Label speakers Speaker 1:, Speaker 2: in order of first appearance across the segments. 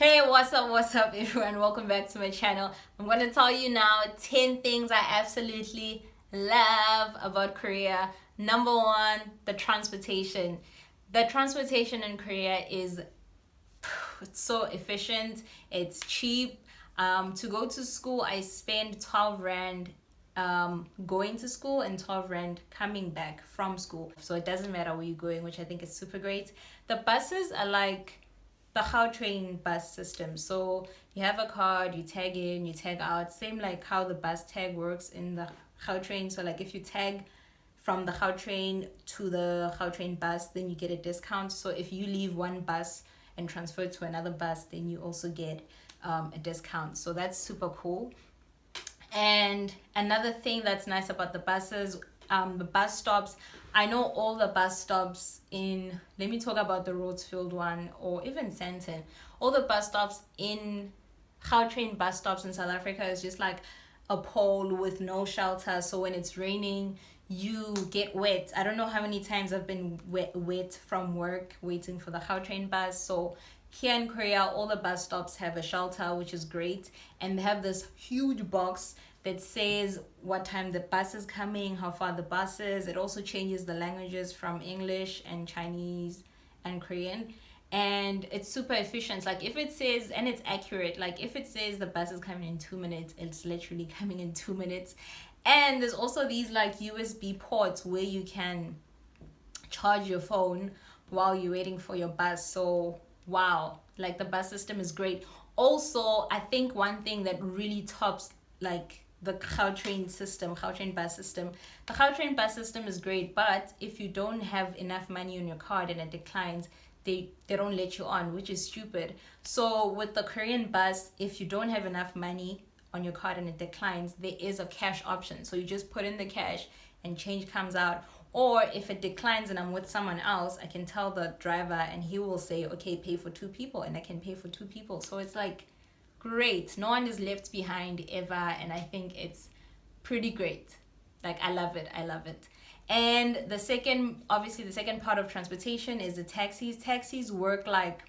Speaker 1: Hey, what's up everyone? Welcome back to my channel. I'm going to tell you now 10 things I absolutely love about Korea. Number one, the transportation. The transportation in Korea is it's so efficient, it's cheap. To go to school, I spend 12 rand going to school and 12 rand coming back from school. So it doesn't matter where you're going, which I think is super great. The buses are like the train bus system. So you have a card, you tag in, you tag out. Same like how the bus tag works in the train. So like if you tag from the train to the train bus, then you get a discount. So if you leave one bus and transfer to another bus, then you also get a discount. So that's super cool. And another thing that's nice about the buses, the bus stops. I know all the bus stops in, let me talk about the Roadsfield one or even Sandton. All the bus stops in Gautrain bus stops in South Africa is just like a pole with no shelter. So when it's raining, you get wet. I don't know how many times I've been wet from work waiting for the Gautrain bus. So here in Korea, all the bus stops have a shelter, which is great. And they have this huge box that says what time the bus is coming, how far the bus is. It also changes the languages from English and Chinese and Korean. And it's super efficient. Like if it says, and it's accurate, like if it says the bus is coming in 2 minutes, it's literally coming in 2 minutes. And there's also these like USB ports where you can charge your phone while you're waiting for your bus. So wow, like the bus system is great. Also, I think one thing that really tops like the Gautrain bus system. The Gautrain bus system is great, but if you don't have enough money on your card and it declines, they don't let you on, which is stupid. So with the Korean bus, if you don't have enough money on your card and it declines, there is a cash option. So you just put in the cash and change comes out. Or if it declines and I'm with someone else, I can tell the driver and he will say, okay, pay for 2 people, and I can pay for 2 people. So it's like great. No one is left behind ever, and I think it's pretty great. Like I love it. And the second part of transportation is the taxis. Taxis work like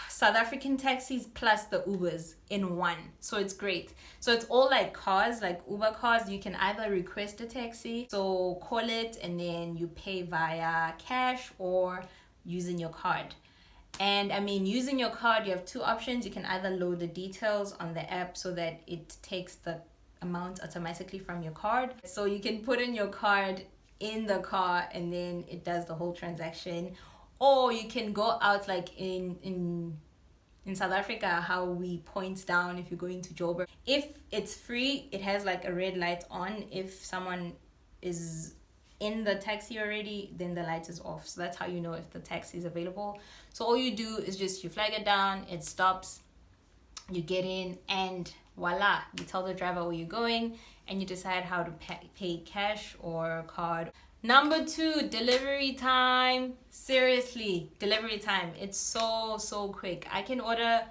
Speaker 1: South African taxis plus the Ubers in one. So it's great. So it's all like cars, like Uber cars. You can either request a taxi, so call it and then you pay via cash or using your card. And I mean, using your card, you have 2 options. You can either load the details on the app so that it takes the amount automatically from your card. So you can put in your card in the car and then it does the whole transaction. Or you can go out like in South Africa, how we point down if you're going to Joburg. If it's free, it has like a red light on. If someone is in the taxi already, then the light is off. So that's how you know if the taxi is available. So all you do is just you flag it down, it stops, you get in, and voila, you tell the driver where you're going and you decide how to pay cash or card. Number 2, delivery time. Seriously, delivery time. It's so quick. I can order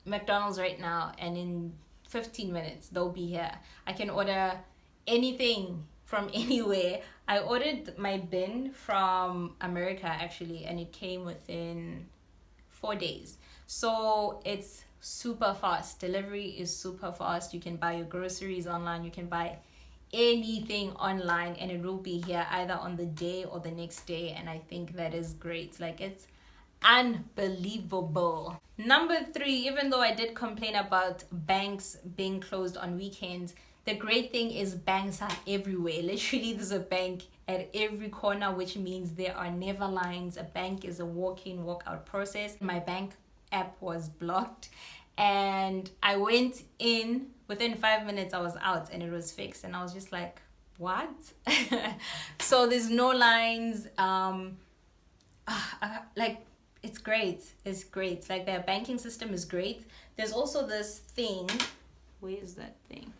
Speaker 1: McDonald's right now and in 15 minutes they'll be here. I can order anything from anywhere. I ordered my bin from America actually, and it came within 4 days. So it's super fast. Delivery is super fast. You can buy your groceries online. You can buy anything online and it will be here either on the day or the next day, and I think that is great. Like it's unbelievable. Number 3, even though I did complain about banks being closed on weekends, the great thing is banks are everywhere. Literally there's a bank at every corner, which means there are never lines. A bank is a walk-in walk-out process. My bank app was blocked and I went in, within 5 minutes I was out and it was fixed, and I was just like, what? So there's no lines. Like it's great. Like their banking system is great. There's also this thing, where is that thing?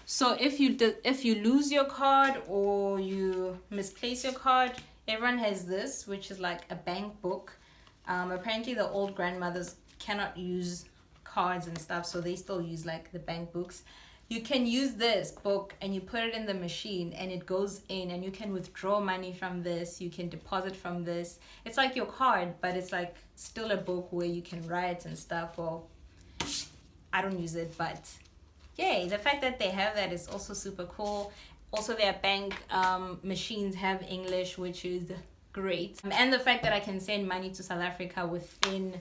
Speaker 1: So if you lose your card or you misplace your card, everyone has this, which is like a bank book. Apparently the old grandmothers cannot use cards and stuff, so they still use like the bank books. you can use this book and you put it in the machine and it goes in, and you can withdraw money from this, you can deposit from this. It's like your card, but it's like still a book where you can write and stuff. Well, I don't use it, but yay, the fact that they have that is also super cool. Also, their bank machines have English, which is great. And the fact that I can send money to South Africa within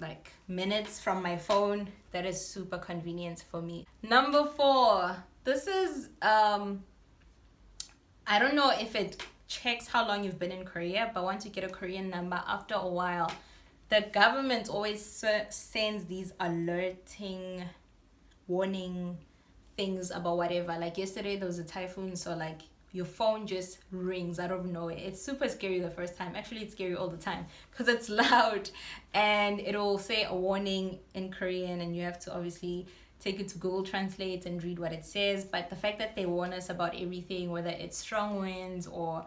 Speaker 1: like minutes from my phone, that is super convenient for me. Number 4, this is I don't know if it checks how long you've been in Korea, but once you get a Korean number, after a while the government always sends these alerting warning things about whatever. Like yesterday there was a typhoon, so like your phone just rings out of nowhere. It's super scary the first time. Actually, it's scary all the time because it's loud, and it'll say a warning in Korean, and you have to obviously take it to Google Translate and read what it says. But the fact that they warn us about everything, whether it's strong winds or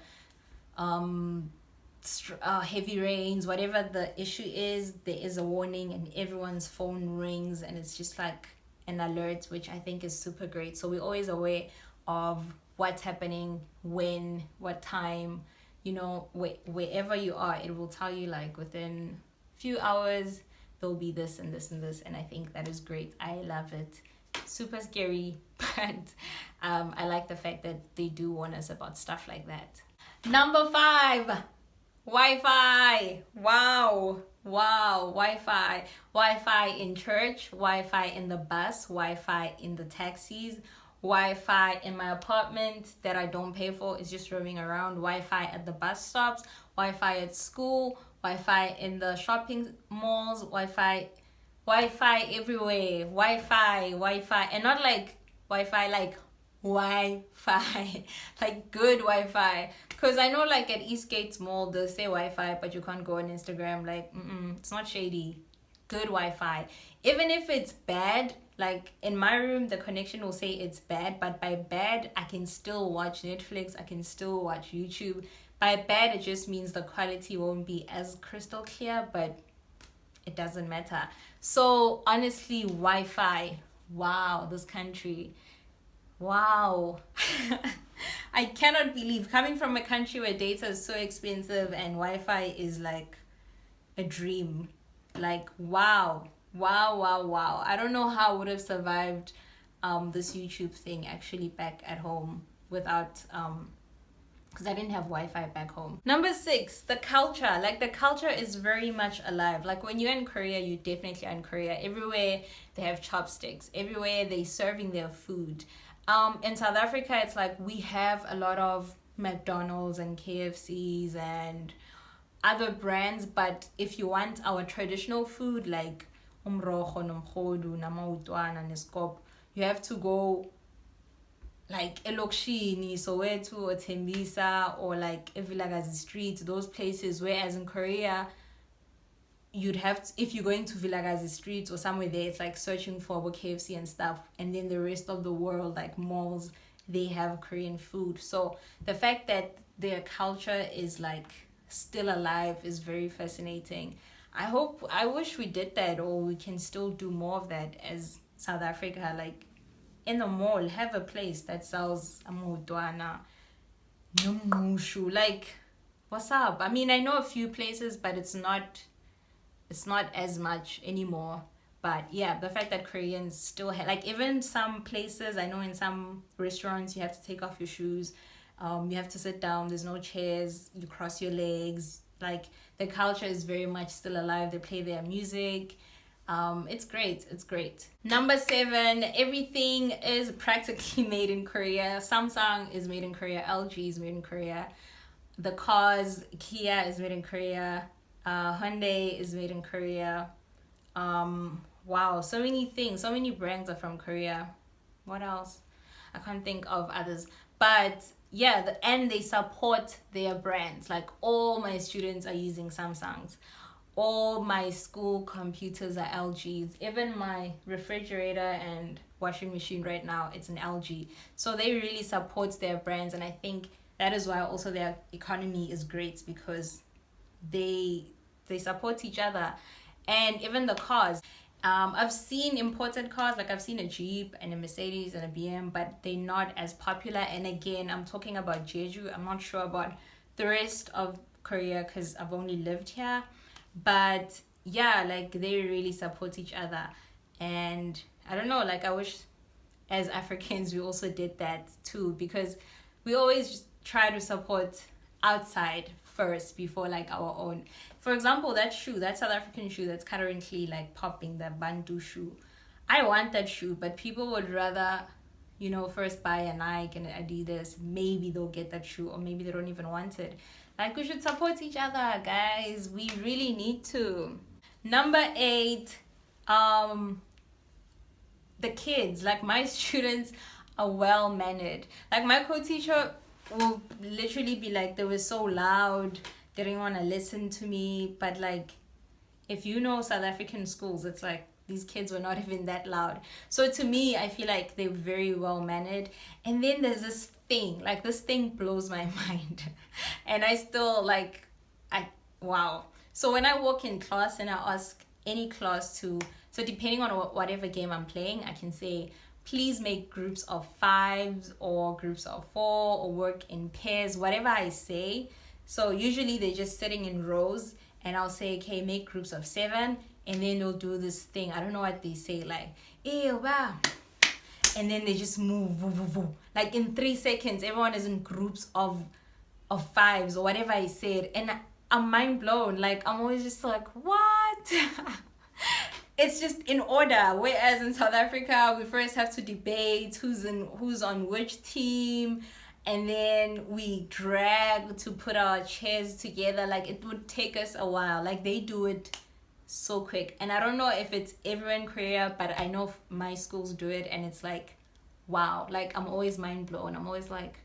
Speaker 1: heavy rains, whatever the issue is, there is a warning, and everyone's phone rings, and it's just like an alert, which I think is super great. So we're always aware of what's happening, when, what time, you know, wherever you are, it will tell you like within few hours there'll be this and this and this, and I think that is great. I love it. Super scary, but I like the fact that they do warn us about stuff like that. Number 5, Wi-Fi. Wow, Wi-Fi in church, Wi-Fi in the bus, Wi-Fi in the taxis, Wi-Fi in my apartment that I don't pay for, is just roaming around, Wi-Fi at the bus stops, Wi-Fi at school, Wi-Fi in the shopping malls, Wi-Fi everywhere, Wi-Fi, and not like Wi-Fi like Wi-Fi, like good Wi-Fi. Because I know like at Eastgate's Mall they'll say Wi-Fi, but you can't go on Instagram. Like, it's not shady. Good Wi-Fi. Even if it's bad, like in my room the connection will say it's bad, but by bad I can still watch Netflix, I can still watch YouTube. By bad it just means the quality won't be as crystal clear, but it doesn't matter. So honestly, Wi-Fi, wow, this country, wow. I cannot believe, coming from a country where data is so expensive and Wi-Fi is like a dream. Like, wow. I don't know how I would have survived this YouTube thing actually back at home without because I didn't have Wi-Fi back home. Number 6, the culture. Like, the culture is very much alive. Like, when you're in Korea, you definitely are in Korea. Everywhere they have chopsticks. Everywhere they serving their food. In South Africa, it's like we have a lot of McDonald's and KFCs and other brands, but if you want our traditional food like umrokho nomkhodu namautwana neskop, you have to go like Elokshini, Soweto, or Tembisa, or like Vilakazi Street, those places. Whereas in Korea, you'd have to, if you're going to Vilakazi Street or somewhere there, it's like searching for KFC and stuff. And then the rest of the world, like malls, they have Korean food. So the fact that their culture is like still alive is very fascinating. I wish we did that, or we can still do more of that as South Africa. Like in the mall, have a place that sells amudwana, numushu. Like, what's up? I mean, I know a few places, but it's not as much anymore. But yeah, the fact that Koreans still have, like, even some places, I know in some restaurants you have to take off your shoes, you have to sit down, there's no chairs, you cross your legs. Like, the culture is very much still alive. They play their music. It's great. Number 7, everything is practically made in Korea. Samsung is made in Korea, LG is made in Korea, the cars, Kia is made in Korea, Hyundai is made in Korea. Wow, so many things, so many brands are from Korea. What else? I can't think of others, but yeah, and they support their brands. Like, all my students are using Samsungs, all my school computers are LGs, even my refrigerator and washing machine right now, it's an LG. So they really support their brands, and I think that is why also their economy is great, because they support each other. And even the cars, I've seen imported cars, like I've seen a Jeep and a Mercedes and a BM, but they're not as popular. And again, I'm talking about Jeju. I'm not sure about the rest of Korea because I've only lived here. But yeah, like they really support each other. And I don't know, like I wish as Africans we also did that too, because we always try to support outside first before like our own. For example, that shoe, that South African shoe that's currently like popping, the Bantu shoe. I want that shoe, but people would rather, first buy a Nike and an Adidas. Maybe they'll get that shoe, or maybe they don't even want it. Like, we should support each other, guys. We really need to. Number 8, the kids. Like, my students are well mannered. Like, my co-teacher will literally be like, they were so loud, they didn't want to listen to me. But like, if you know South African schools, it's like these kids were not even that loud. So to me, I feel like they're very well mannered. And then there's this thing, like this thing blows my mind. And I still like, wow. So when I walk in class and I ask any class to, so depending on whatever game I'm playing, I can say, please make groups of 5s or groups of 4 or work in pairs, whatever I say. So usually they're just sitting in rows, and I'll say, okay, make groups of 7, and then they'll do this thing. I don't know what they say, like, ew, wow. And then they just move, voo, voo, voo. Like in 3 seconds, everyone is in groups of 5s or whatever I said. And I'm mind blown. Like, I'm always just like, what? It's just in order. Whereas in South Africa, we first have to debate who's on which team, and then we drag to put our chairs together. Like, it would take us a while. Like, they do it so quick. And I don't know if it's everywhere in Korea, but I know my schools do it, and it's like, wow. Like, I'm always mind blown. I'm always like,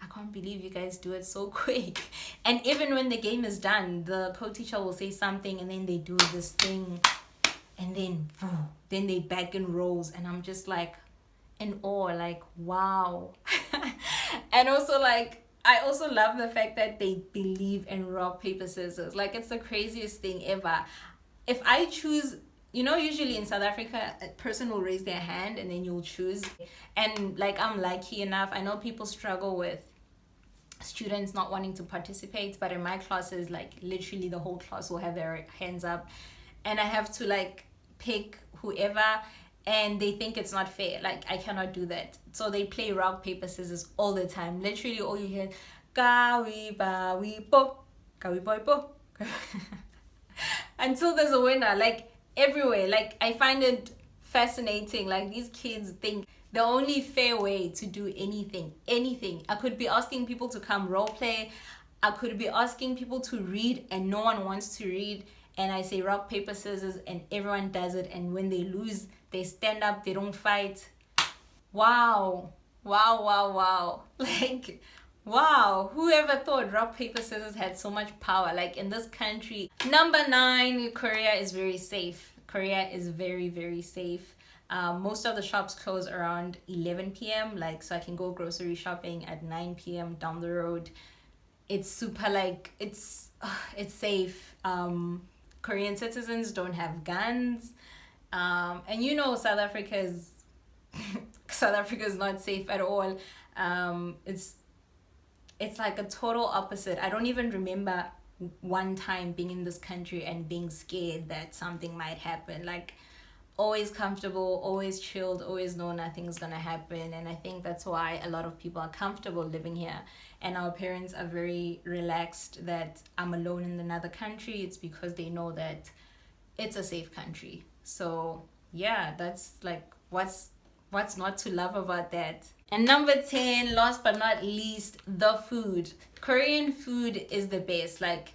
Speaker 1: I can't believe you guys do it so quick. And even when the game is done, the co-teacher will say something, and then they do this thing, and then they back in rows, and I'm just like in awe, like, wow. And also, like, I also love the fact that they believe in rock paper scissors. Like, it's the craziest thing ever. If I choose, usually in South Africa, a person will raise their hand and then you'll choose. And like, I'm lucky enough, I know people struggle with students not wanting to participate, but in my classes, like, literally the whole class will have their hands up, and I have to like pick whoever, and they think it's not fair. Like, I cannot do that. So they play rock paper scissors all the time. Literally all you hear, kawi ba wi po, kawi boy po, until there's a winner. Like, everywhere. Like, I find it fascinating. Like, these kids think the only fair way to do anything. I could be asking people to come role play. I could be asking people to read, and no one wants to read. And I say rock, paper, scissors, and everyone does it. And when they lose, they stand up, they don't fight. Wow. Like, wow. Whoever thought rock, paper, scissors had so much power? Like, in this country. Number 9, Korea is very safe. Korea is very, very safe. Most of the shops close around 11 p.m. Like, so I can go grocery shopping at 9 p.m. down the road. It's super, like, it's safe. Korean citizens don't have guns. And South Africa is not safe at all. It's like a total opposite. I don't even remember one time being in this country and being scared that something might happen. Like, always comfortable, always chilled, always know nothing's gonna happen. And I think that's why a lot of people are comfortable living here. And our parents are very relaxed that I'm alone in another country. It's because they know that it's a safe country. So yeah, that's like, what's not to love about that? And number 10, last but not least, the food. Korean food is the best. Like,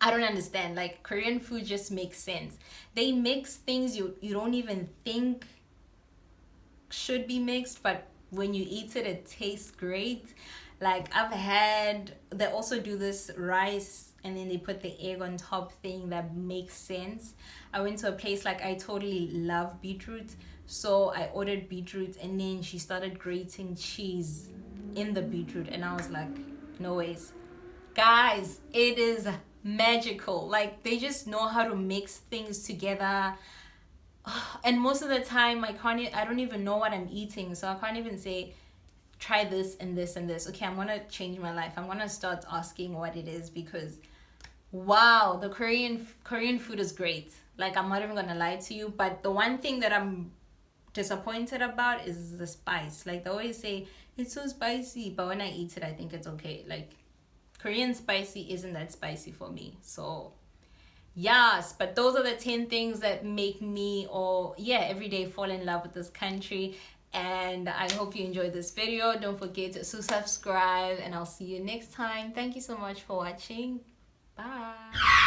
Speaker 1: I don't understand. Like, Korean food just makes sense. They mix things you don't even think should be mixed, but when you eat it, it tastes great. Like, they also do this rice and then they put the egg on top thing that makes sense. I went to a place, like, I totally love beetroot. So I ordered beetroot, and then she started grating cheese in the beetroot. And I was like, no ways. Guys, it is magical. Like, they just know how to mix things together. And most of the time I don't even know what I'm eating, so I can't even say try this and this and this. Okay, I'm gonna change my life. I'm gonna start asking what it is, because wow, the Korean food is great. Like, I'm not even gonna lie to you, but the one thing that I'm disappointed about is the spice. Like, they always say it's so spicy, but when I eat it, I think it's okay. Like, Korean spicy isn't that spicy for me. So yes, but those are the 10 things that make me, or yeah, every day fall in love with this country. And I hope you enjoyed this video. Don't forget to subscribe, and I'll see you next time. Thank you so much for watching. Bye.